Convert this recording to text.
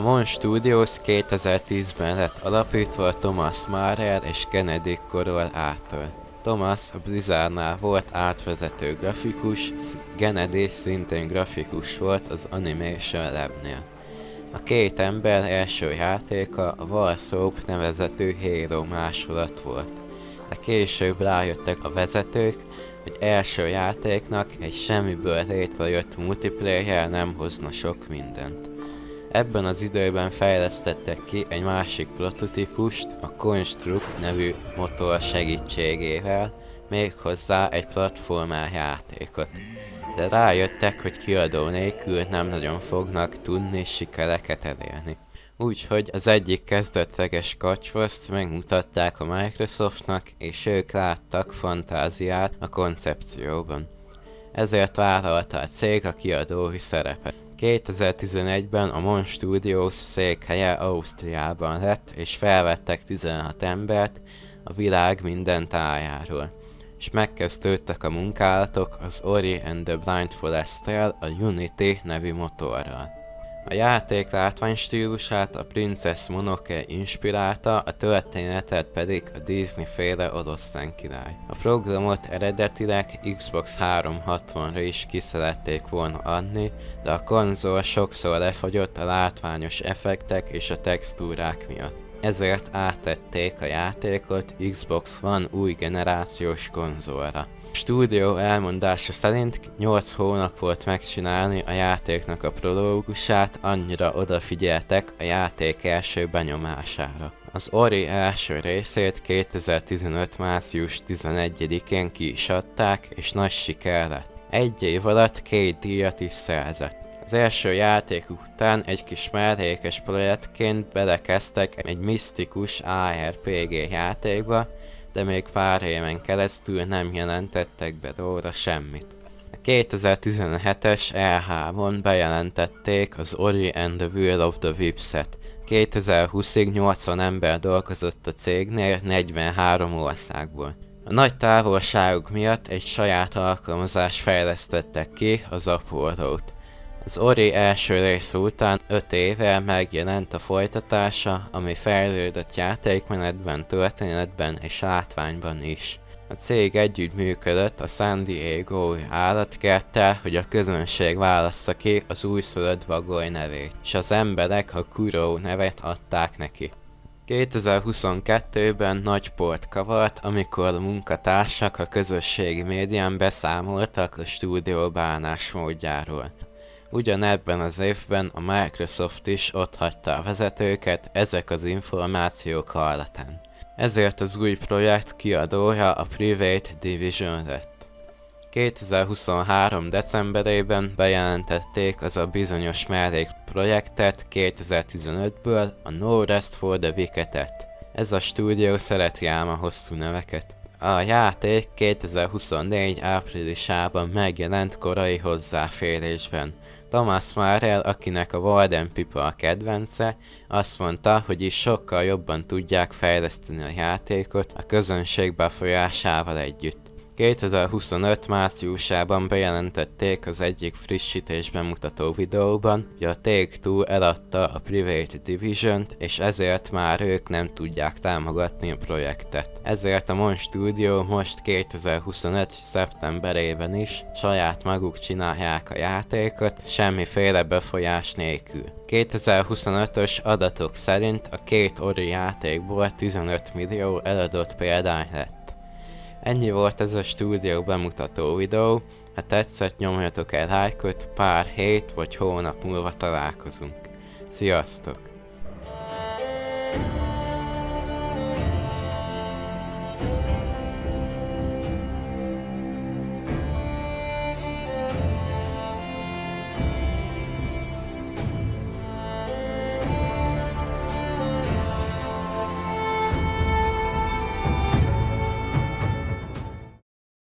A Mon Studios 2010-ben lett alapítva Thomas Mahler és Kennedy Corol által. Thomas a Blizzardnál volt átvezető grafikus, Kennedy szintén grafikus volt az Animation Labnél. A két ember első játéka a Warsoap nevezetű Hero másolat volt, de később rájöttek a vezetők, hogy első játéknak egy semmiből létrejött multiplayer nem hozna sok mindent. Ebben az időben fejlesztettek ki egy másik prototípust, a Construct nevű motor segítségével, méghozzá egy platformer játékot. De rájöttek, hogy kiadó nélkül nem nagyon fognak tudni sikereket elérni. Úgyhogy az egyik kezdetleges kacsvaszt megmutatták a Microsoftnak, és ők láttak fantáziát a koncepcióban. Ezért vállalta a cég a kiadói szerepet. 2011-ben a Mon Studios székhelye Ausztriában lett, és felvettek 16 embert a világ minden tájáról. És megkezdődtek a munkálatok az Ori and the Blind Forest-tel, a Unity nevű motorral. A játék látványstílusát a Princess Mononoke inspirálta, a történetet pedig a Disney-féle Oroszlán király. A programot eredetileg Xbox 360-ra is ki szerették volna adni, de a konzol sokszor lefagyott a látványos effektek és a textúrák miatt. Ezért áttették a játékot Xbox One új generációs konzolra. A stúdió elmondása szerint 8 hónap volt megcsinálni a játéknak a prológusát, annyira odafigyeltek a játék első benyomására. Az Ori első részét 2015. március 11-én ki is adták, és nagy siker lett. Egy év alatt 2 díjat is szerzett. Az első játék után egy kis mellékes projektként belekezdtek egy misztikus ARPG játékba, de még pár éven keresztül nem jelentettek be róla semmit. A 2017-es E3-on bejelentették az Ori and the Will of the Wisps-et. 2020-ig 80 ember dolgozott a cégnél 43 országból. A nagy távolságuk miatt egy saját alkalmazást fejlesztettek ki, az Apollo-t. Az Ori első rész után 5 évvel megjelent a folytatása, ami fejlődött játékmenetben, történetben és látványban is. A cég együttműködött a San Diego állatkerttel, hogy a közönség válassza ki az újszülött bagoly nevét, és az emberek a Kuro nevet adták neki. 2022-ben nagy port kavart, amikor a munkatársak a közösségi médián beszámoltak a stúdió bánásmódjáról. Ugyanebben az évben a Microsoft is otthagyta a vezetőket ezek az információk hallatán. Ezért az új projekt kiadója a Private Division lett. 2023. decemberében bejelentették az a bizonyos mellékprojektet 2015-ből, a No Rest for the Wicked-et. Ez a stúdió szereti ám a hosszú neveket. A játék 2024. áprilisában megjelent korai hozzáférésben. Thomas Mahler, akinek a Walden Pipa a kedvence, azt mondta, hogy is sokkal jobban tudják fejleszteni a játékot a közönség befolyásával együtt. 2025. márciusában bejelentették az egyik frissítés bemutató videóban, hogy a Take-Two eladta a Private Division-t, és ezért már ők nem tudják támogatni a projektet. Ezért a Mon Studio most 2025. szeptemberében is saját maguk csinálják a játékot, semmiféle befolyás nélkül. 2025-ös adatok szerint a két Ori játékból 15 millió eladott példány lett. Ennyi volt ez a stúdió bemutató videó, ha tetszett, nyomjatok el lájkot, pár hét vagy hónap múlva találkozunk. Sziasztok!